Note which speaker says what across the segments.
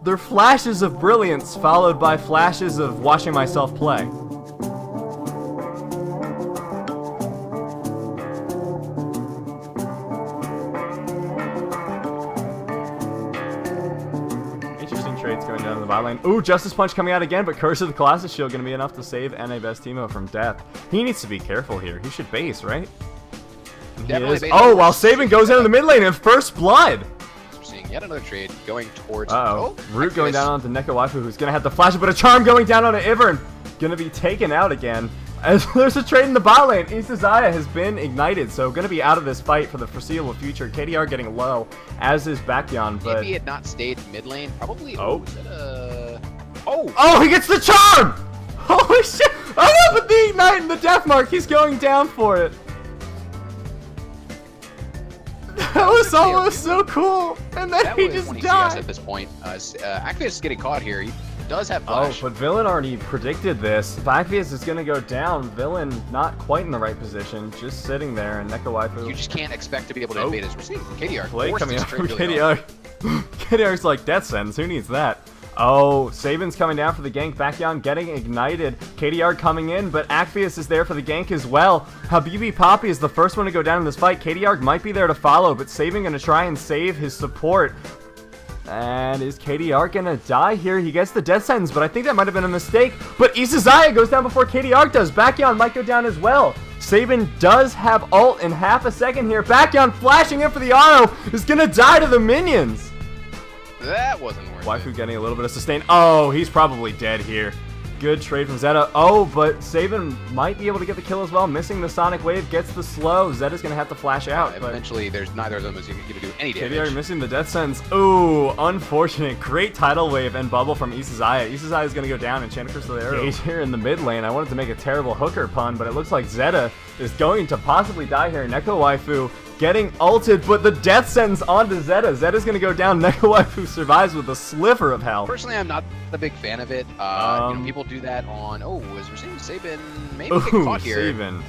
Speaker 1: They're flashes of brilliance followed by flashes of watching myself play. Trades going down the bot lane. Ooh, Justice Punch coming out again, but Curse of the Colossus Shield going to be enough to save NA Best Teemo from death. He needs to be careful here. He should base, right?
Speaker 2: Definitely.
Speaker 1: Oh, while Saban goes into the mid lane in first blood.
Speaker 2: We're seeing yet another trade going towards.
Speaker 1: Root going down onto Neko Waifu, who's going to have to flash it, but a charm going down onto Ivern. Going to be taken out again. As there's a trade in the bot lane, Isazaya has been ignited, so going to be out of this fight for the foreseeable future. KDR getting low, as is Backyond, but...
Speaker 2: If he had not stayed mid lane, probably...
Speaker 1: Oh,
Speaker 2: Oh,
Speaker 1: he gets the charm! Holy shit! Oh no, but the ignite and the death mark, he's going down for it. That was almost so cool, and then he just died.
Speaker 2: At this point, Acvius is getting caught here. He does have flash.
Speaker 1: Oh, but Villain already predicted this. If Acvius is going to go down, Villain not quite in the right position, just sitting there, and Neko Waifu.
Speaker 2: You just can't expect to be able to invade his receiver. KDR.
Speaker 1: Play coming out from KDR. KDR's like, Death Sentence, who needs that? Oh, Saban's coming down for the gank. Backyond getting ignited. KDR coming in, but Acvius is there for the gank as well. Habibi Poppy is the first one to go down in this fight. KDR might be there to follow, but Saban going to try and save his support. And is KDR going to die here? He gets the death sentence, but I think that might have been a mistake. But Isazaya goes down before KDR does. Backyond might go down as well. Saban does have ult in half a second here. Backyond flashing in for the auto is going to die to the minions.
Speaker 2: That wasn't worth it.
Speaker 1: Waifu getting a little bit of sustain. Oh, he's probably dead here. Good trade from Zeta. Oh, but Saban might be able to get the kill as well. Missing the Sonic Wave, gets the slow. Zeta's going to have to flash out.
Speaker 2: Eventually, there's neither of them is going to do any damage.
Speaker 1: KDR missing the death sentence. Ooh, unfortunate. Great tidal wave and bubble from Isazaya. Isazaya is going to go down and Chant Crystal Arrow. Gage here in the mid lane. I wanted to make a terrible hooker pun, but it looks like Zeta is going to possibly die here. Neko Waifu getting ulted, but the death sentence onto Zeta. Zeta's going to go down. Neko Waifu survives with a sliver of health.
Speaker 2: Personally, I'm not a big fan of it. You know, people do that on... Oh, as we're seeing Saban maybe get caught here.
Speaker 1: Saban.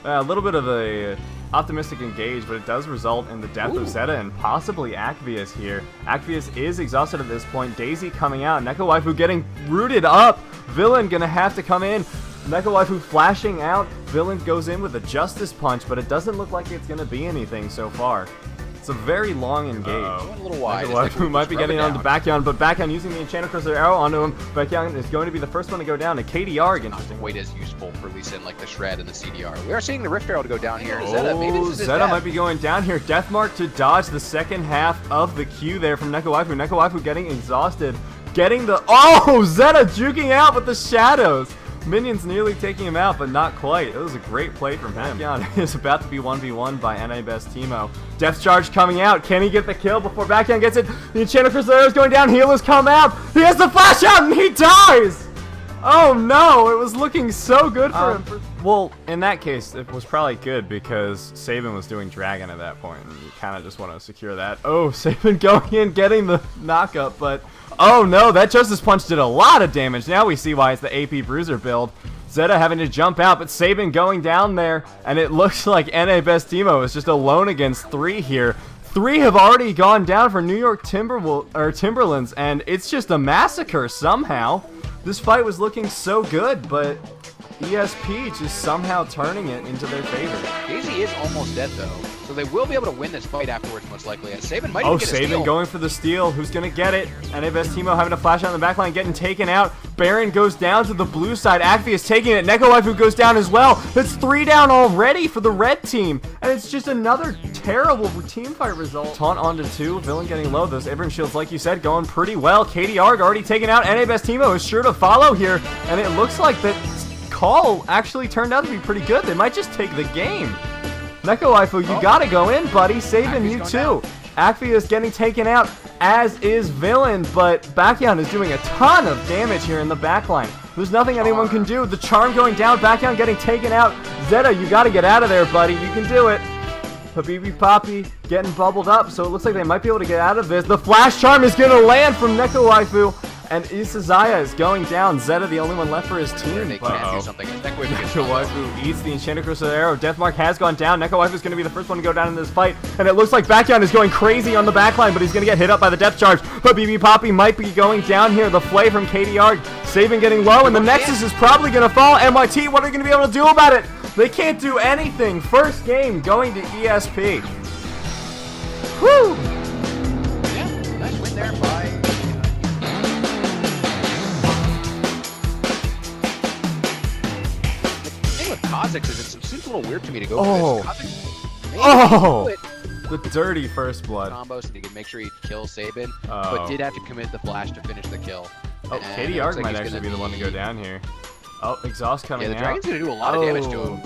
Speaker 1: A little bit of a optimistic engage, but it does result in the death of Zeta and possibly Acvius here. Acvius is exhausted at this point. Daisy coming out. Neko Waifu getting rooted up. Villain going to have to come in. Neko Waifu flashing out. Villain goes in with a Justice Punch, but it doesn't look like it's going to be anything so far. It's a very long engage.
Speaker 2: Went a little wide.
Speaker 1: Neko Waifu might be getting onto Backyond, but Backyond using the Enchanted Crystal Arrow onto him. Backyond is going to be the first one to go down to KDR again.
Speaker 2: Not quite as useful for Lee Sin like the Shred and the CDR. We are seeing the Rift Arrow to go down here.
Speaker 1: Oh, Zeta might be going down here. Deathmark to dodge the second half of the Q there from Neko Waifu. Neko Waifu getting exhausted. Getting the... Oh, Zeta juking out with the shadows. Minions nearly taking him out, but not quite. It was a great play from him. Backyond is about to be 1v1 by NA Best Teemo. Death Charge coming out. Can he get the kill before Backyond gets it? The Enchanted Crystal Arrow is going down. Healers come out. He has the flash out and he dies! Oh no, it was looking so good for him. Well, in that case, it was probably good because Saban was doing Dragon at that point, and you kind of just want to secure that. Oh, Saban going in, getting the knockup, but oh no, that Justice Punch did a lot of damage. Now we see why it's the AP Bruiser build. Zeta having to jump out, but Saban going down there, and it looks like NA Best Teemo is just alone against 3 here. 3 have already gone down for New York Timberlands, and it's just a massacre somehow. This fight was looking so good, but ESP just somehow turning it into their favor.
Speaker 2: Daisy is almost dead though, so they will be able to win this fight afterwards most likely. And Saban might even get a steal.
Speaker 1: Saban going for the steal. Who's going to get it? NA Best Teemo having to flash out in the backline, getting taken out. Baron goes down to the blue side. Acvius taking it. Neko Waifu goes down as well. It's 3 down already for the red team. And it's just another terrible team fight result. Taunt onto 2. Villain getting low. Those Ivern shields, like you said, going pretty well. KDR already taken out. NA Best Teemo is sure to follow here. And it looks like that call actually turned out to be pretty good. They might just take the game. Neko Waifu, you gotta go in, buddy. Saving you too. Acvius getting taken out, as is Villain, but Backyond is doing a ton of damage here in the backline. There's nothing anyone can do. The charm going down, Backyond getting taken out. Zeta, you gotta get out of there, buddy. You can do it. Habibi Poppy getting bubbled up, so it looks like they might be able to get out of this. The flash charm is gonna land from Neko Waifu, And Isazaya is going down. Zeta the only one left for his team.
Speaker 2: They can't do something.
Speaker 1: Neko Waifu eats the Enchanted Crystal Arrow. Deathmark has gone down. Neko Waifu is going to be the first one to go down in this fight. And it looks like Backyard is going crazy on the backline, but he's going to get hit up by the Death Charge. But BB Poppy might be going down here. The Flay from KDR. Saban getting low, and the Nexus is probably going to fall. NYT, what are you going to be able to do about it? They can't do anything. First game going to ESP. Woo!
Speaker 2: Yeah, nice win there by... Kha'Zix is it seems a little weird to me to go for this.
Speaker 1: The dirty first blood
Speaker 2: combo so he can make sure he kills Saban, but did have to commit the flash to finish the kill.
Speaker 1: KDR might actually be the one to go down here. Oh, exhaust coming out.
Speaker 2: Yeah, the Dragon's gonna do a lot of damage to him.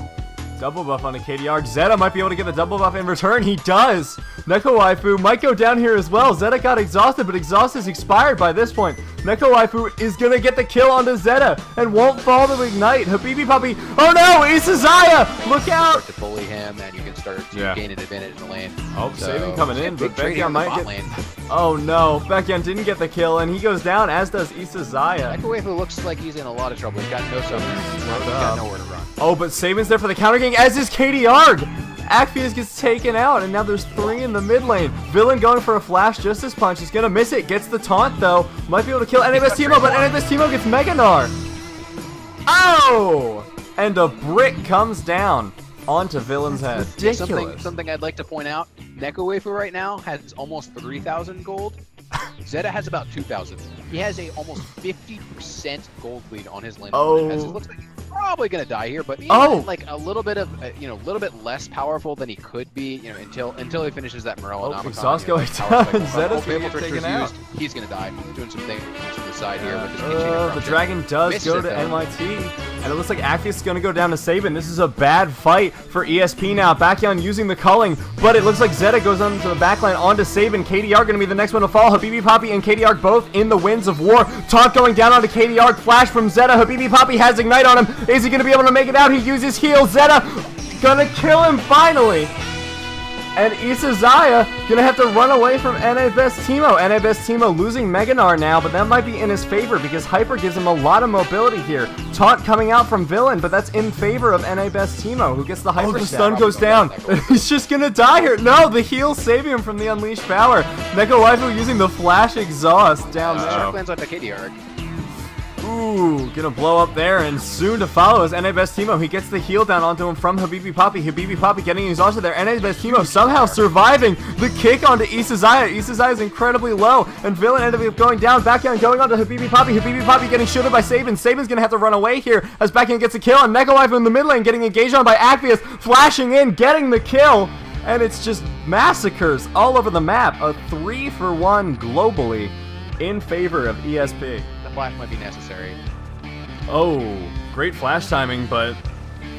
Speaker 1: Double buff on a KDR. Zeta might be able to get the double buff in return. He does. Neko Waifu might go down here as well. Zeta got exhausted, but exhaust is expired by this point. Neko Waifu is going to get the kill onto Zeta and won't fall to ignite. Habibi Puppy. Oh no, Isazaya! Look out!
Speaker 2: Start to bully him, and you can start to gain an advantage in the lane.
Speaker 1: Oh, Saban coming in, but Baekhyun might get... Lane. Oh no, Baekhyun didn't get the kill, and he goes down, as does Isazaya.
Speaker 2: Neko Waifu looks like he's in a lot of trouble. He's got no summoner. He's got nowhere to run.
Speaker 1: Oh, but Saban's there for the counter gang, as is KDR. Axius gets taken out, and now there's 3 in the mid lane. Villain going for a flash justice punch. He's gonna miss it. Gets the taunt though. Might be able to kill NABS Timo, but NABS Timo gets Meganar. Oh! And a brick comes down onto Villain's head. Ridiculous.
Speaker 2: Something I'd like to point out. Neko Waifu right now has almost 3,000 gold. Zeta has about 2,000. He has a almost 50% gold lead on his lane.
Speaker 1: Oh.
Speaker 2: As it looks like he's probably gonna die here, but he's like a little bit of a little bit less powerful than he could be, until he finishes that Morello.
Speaker 1: Exhaust going down. Zeta's gonna get taken out.
Speaker 2: He's gonna die. Doing some things to the side here with his
Speaker 1: the Dragon does go to NYT, and it looks like Axius is gonna go down to Saban. This is a bad fight for ESP now. Baekhyun using the culling, but it looks like Zeta goes onto the backline onto Saban. KDR gonna be the next one to fall. Habibi Poppy and KDR both in the winds of war. Taunt going down onto KDR. Flash from Zeta. Habibi Poppy has Ignite on him. Is he going to be able to make it out? He uses heal. Zeta gonna kill him finally. And Isazaya gonna have to run away from NABS Timo. NABS Timo losing Meganar now, but that might be in his favor because Hyper gives him a lot of mobility here. Taunt coming out from Villain, but that's in favor of NABS Timo, who gets the Hyper. The stun goes down. He's just gonna die here. No, the heal saving him from the unleashed power. Neko Waifu using the flash exhaust down there.
Speaker 2: Shark lands on the KDR.
Speaker 1: Ooh, gonna blow up there, and soon to follow is NABS Timo. He gets the heal down onto him from Habibi Poppy. Habibi Poppy getting exhausted there. NABS Timo somehow surviving the kick onto Isazaya. Isazaya is incredibly low, and Villain ended up going down. Backhand going onto Habibi Poppy. Habibi Poppy getting shielded by Saban. Saban's gonna have to run away here as Backhand gets a kill, and Neko Waifu in the mid lane getting engaged on by Axius, flashing in, getting the kill, and it's just massacres all over the map. A 3-for-1 globally in favor of ESP.
Speaker 2: Flash might be necessary.
Speaker 1: Oh, great flash timing, but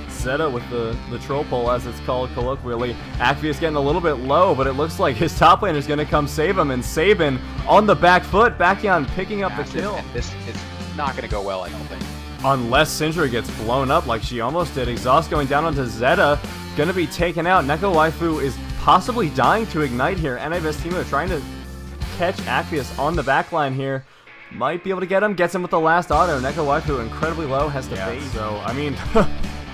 Speaker 1: Zeta with the troll pole, as it's called colloquially. Axius getting a little bit low, but it looks like his top laner is going to come save him, and Saban on the back foot. Baekhyun picking up the kill.
Speaker 2: This is not going to go well, I don't think.
Speaker 1: Unless Syndra gets blown up like she almost did. Exhaust going down onto Zeta. Going to be taken out. Neko Waifu is possibly dying to Ignite here. NABS Timo trying to catch Axius on the backline here. Might be able to get him. Gets him with the last auto. Neko Waifu incredibly low. Has to bait. So, I mean,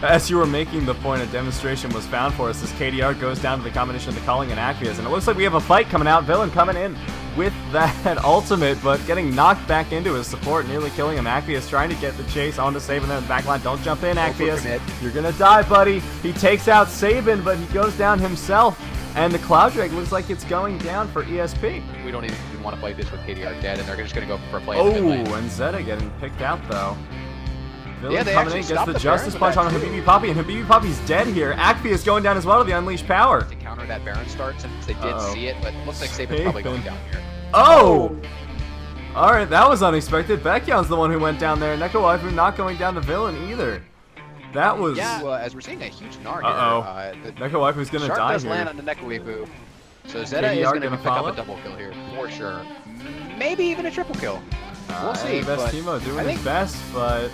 Speaker 1: as you were making the point, a demonstration was found for us as KDR goes down to the combination of the Calling and Axius. And it looks like we have a fight coming out. Villain coming in with that ultimate, but getting knocked back into his support, nearly killing him. Axius trying to get the chase onto Saban there in the backline. Don't jump in, Axius. You're going to die, buddy. He takes out Saban, but he goes down himself. And the Cloud Drake looks like it's going down for ESP.
Speaker 2: We don't even want to play this with KDR dead, and they're just going to go for a play.
Speaker 1: Oh, and Zeta getting picked out, though. Villain coming in, gets the Justice Punch on Habibi Poppy, and Habibi Poppy's dead here. Axius going down as well to the Unleashed Power.
Speaker 2: To counter that Baron start, since they did see it, but it looks like Saban's probably going down here.
Speaker 1: Oh! Alright, that was unexpected. Baekhyun's the one who went down there. Neko Waifu not going down the Villain either. That was...
Speaker 2: Yeah, as we're seeing a huge Gnar here.
Speaker 1: Neko Waifu's going to die
Speaker 2: does
Speaker 1: here.
Speaker 2: land on the Neko Waifu. So Zeta is going to pick up a double kill here, for sure. Maybe even a triple kill. We'll see.
Speaker 1: Best Timo doing his best, but...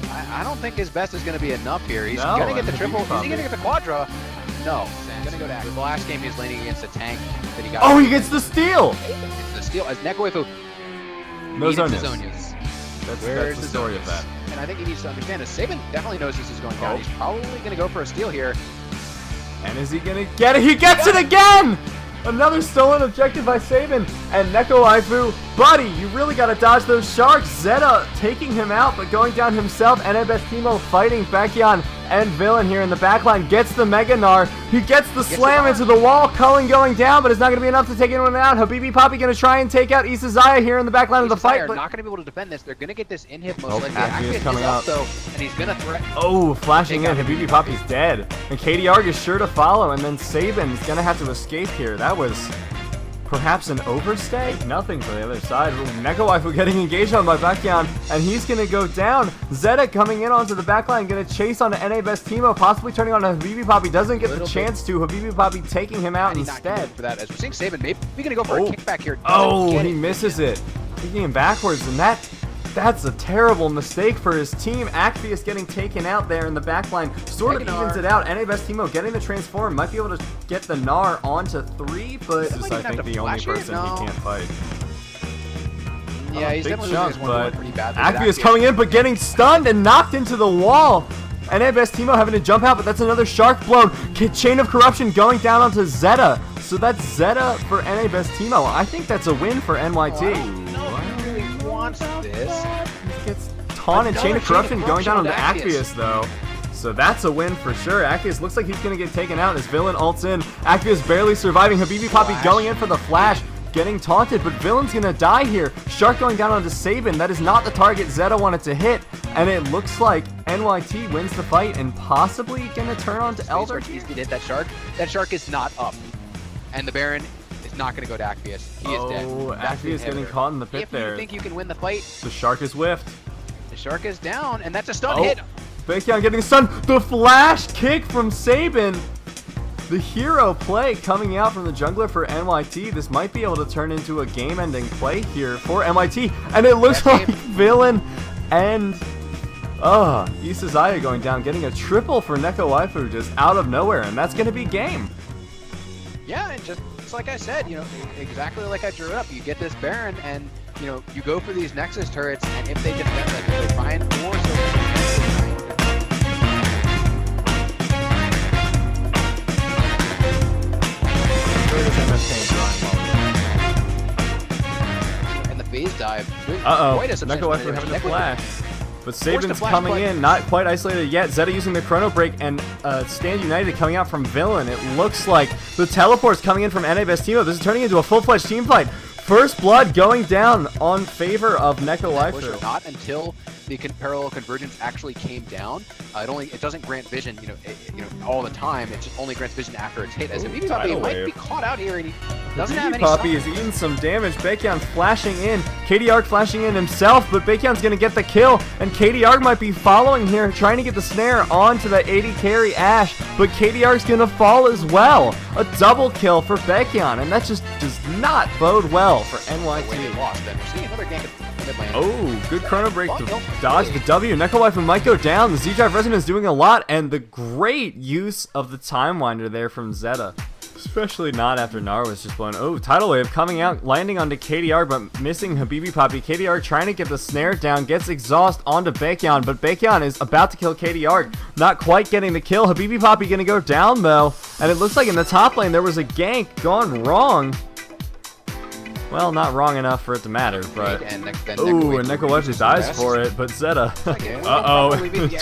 Speaker 2: I don't think his best is going to be enough here. He's going to get the triple. Is he going to get the quadra? No. He's going to go to the last game he's laning against a tank that he got.
Speaker 1: Oh, he gets the steal!
Speaker 2: It's the steal as Neko Waifu.
Speaker 1: No
Speaker 2: Needed
Speaker 1: Zonias.
Speaker 2: Zonias.
Speaker 1: That's
Speaker 2: Where's
Speaker 1: the story of that.
Speaker 2: And I think he needs to understand this. Saban definitely knows this is going down. He's probably going to go for a steal here.
Speaker 1: And is he gonna get it? He gets it again! Another stolen objective by Saban. And Neko Waifu, buddy, you really gotta dodge those sharks. Zeta taking him out, but going down himself. NABS Timo fighting Bekion and Villain here in the backline. Gets the Mega Gnar. He gets the slam into the wall. Cullen going down, but it's not gonna be enough to take anyone out. Habibi Poppy gonna try and take out Isazaya here in the backline of the fight.
Speaker 2: But not gonna be able to defend this. They're gonna get this in hit most likely.
Speaker 1: Acme is coming
Speaker 2: up
Speaker 1: up
Speaker 2: though, and he's gonna threaten.
Speaker 1: Oh, flashing in. Habibi Poppy's dead. And Katie Arg is sure to follow, and then Saban's gonna have to escape here. That was perhaps an overstay? Nothing for the other side. Neko Waifu getting engaged on by Bekion, and he's gonna go down. Zeta coming in onto the backline, gonna chase onto NABS Timo, possibly turning on Habibi Poppy. Doesn't get the chance to. Habibi Poppy taking him out instead.
Speaker 2: For that, as we're seeing Saban, maybe we're gonna go for a kickback here.
Speaker 1: Oh, he misses it. Kicking him backwards, and that's a terrible mistake for his team. Acpheus getting taken out there in the backline. Sort of evens it out. NABS Timo getting the transform. Might be able to get the Gnar onto 3, but this is, I think, the only person he can't fight.
Speaker 2: Yeah, he's definitely losing his one pretty bad.
Speaker 1: Acpheus coming in, but getting stunned and knocked into the wall. NABS Timo having to jump out, but that's another shark blown. Chain of Corruption going down onto Zeta. So that's Zeta for NABS Timo. I think that's a win for NYT.
Speaker 2: This
Speaker 1: gets taunted. Chain of Corruption going down onto Acpheus though. So that's a win for sure. Acpheus looks like he's going to get taken out as Villain ults in. Acpheus barely surviving. Habibi Poppy going in for the flash. Getting taunted, but Villain's going to die here. Shark going down onto Saban. That is not the target Zeta wanted to hit. And it looks like NYT wins the fight and possibly going to turn on to Elder.
Speaker 2: He's going to hit that Shark. That Shark is not up. And the Baron is not going to go to Acpheus. He is dead.
Speaker 1: Oh, Acpheus getting caught in the pit there.
Speaker 2: If you think you can win the fight,
Speaker 1: the Shark is whiffed.
Speaker 2: The Shark is down, and that's a stun hit.
Speaker 1: Bekion getting stunned. The flash kick from Saban. The hero play coming out from the jungler for NYT. This might be able to turn into a game-ending play here for NYT. And it looks like Villain and Isazaya going down, getting a triple for Neko Waifu just out of nowhere. And that's going to be game.
Speaker 2: Yeah, and just like I said, you know, exactly like I drew it up. You get this Baron, and you know, you go for these Nexus turrets, and if they defend, like if they try and force and the phase dive.
Speaker 1: Neko Waifu having a flash. But Saban's coming in, not quite isolated yet. Zeta using the Chrono Break, and Stand United coming out from Villain. It looks like the teleport's coming in from NABS Timo. This is turning into a full-fledged team fight. First blood going down on favor of Neko Waifu.
Speaker 2: Not until the parallel convergence actually came down. It doesn't grant vision, all the time. It just only grants vision after it's hit. As Habibi Poppy might be caught out here, and he doesn't have any.
Speaker 1: Poppy is eating some damage. Bekion flashing in. Katie Arg flashing in himself, but Bekion's gonna get the kill, and Katie Arg might be following here, trying to get the snare onto the 80 carry Ashe, but Katie Arg's gonna fall as well. A double kill for Bekion, and that just does not bode well for NYT. Oh, good Chrono Break to dodge the W. Neko Waifu might go down. The Z-Drive Resonance doing a lot, and the great use of the Time Winder there from Zeta. Especially not after Gnar was just blown. Oh, Tidal Wave coming out, landing onto KDR, but missing Habibi Poppy. KDR trying to get the snare down, gets exhaust onto Bekion, but Bekion is about to kill KDR. Not quite getting the kill. Habibi Poppy gonna go down though, and it looks like in the top lane there was a gank gone wrong. Well, not wrong enough for it to matter, but... Ooh, and Neko Waifu dies for it, but Zeta... Uh-oh.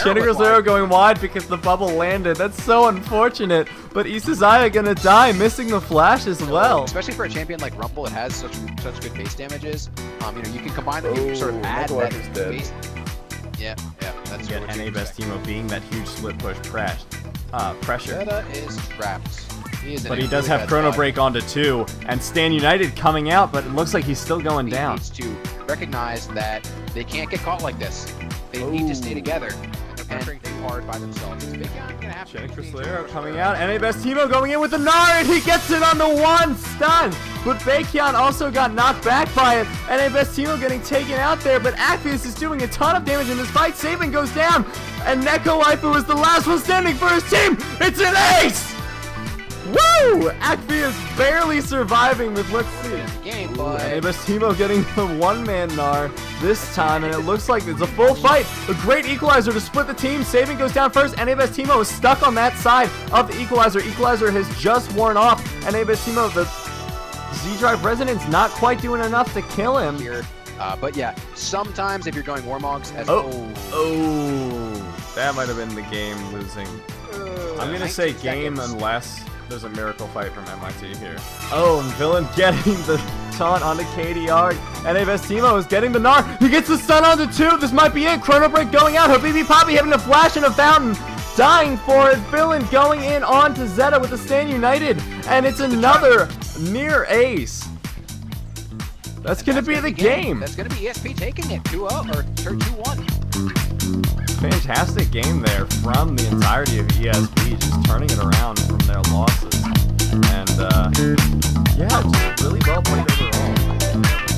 Speaker 1: Chinniger's arrow going wide because the bubble landed. That's so unfortunate. But Isazaya gonna die, missing the flash as well.
Speaker 2: Especially for a champion like Rumble, it has such good base damages. You can combine them, you can sort of add that base... Yeah, that's
Speaker 1: what NABS Timo being that huge split push pressure.
Speaker 2: Zeta is trapped.
Speaker 1: But he does have Chrono Break onto 2, and Stand United coming out, but it looks like he's still going down.
Speaker 2: He needs to recognize that they can't get caught like this. They need to stay together, and they're pressuring hard by themselves.
Speaker 1: Slayer coming out, NABS Timo going in with the Gnar, and he gets it on the 1 stun! But Bekion also got knocked back by it. NABS Timo getting taken out there, but Acpheus is doing a ton of damage in this fight. Saban goes down, and Neko Waifu is the last one standing for his team! It's an ace! Woo! Acpheus barely surviving with, let's see.
Speaker 2: game, but
Speaker 1: NA Timo getting the one-man Gnar this time, and it looks like it's a full fight. A great equalizer to split the team. Saving goes down first. NA Timo is stuck on that side of the equalizer. Equalizer has just worn off. NA Timo, the Z-Drive Resonance, not quite doing enough to kill him.
Speaker 2: Here. But yeah, sometimes if you're going Warmogs as
Speaker 1: that might have been the game losing. I'm gonna say game unless there's a miracle fight from MIT here. Oh, and Villain getting the taunt onto KDR. NA Timo is getting the Gnar. He gets the stun onto 2. This might be it. Chrono Break going out. Habibi Poppy having a flash in a fountain. Dying for it. Villain going in onto Zeta with the Stand United. And it's another near ace. That's going to be the game.
Speaker 2: That's going to be ESP taking it 2-0 or 2-1.
Speaker 1: Fantastic game there from the entirety of ESP, just turning it around from their losses. And yeah, just really well played overall.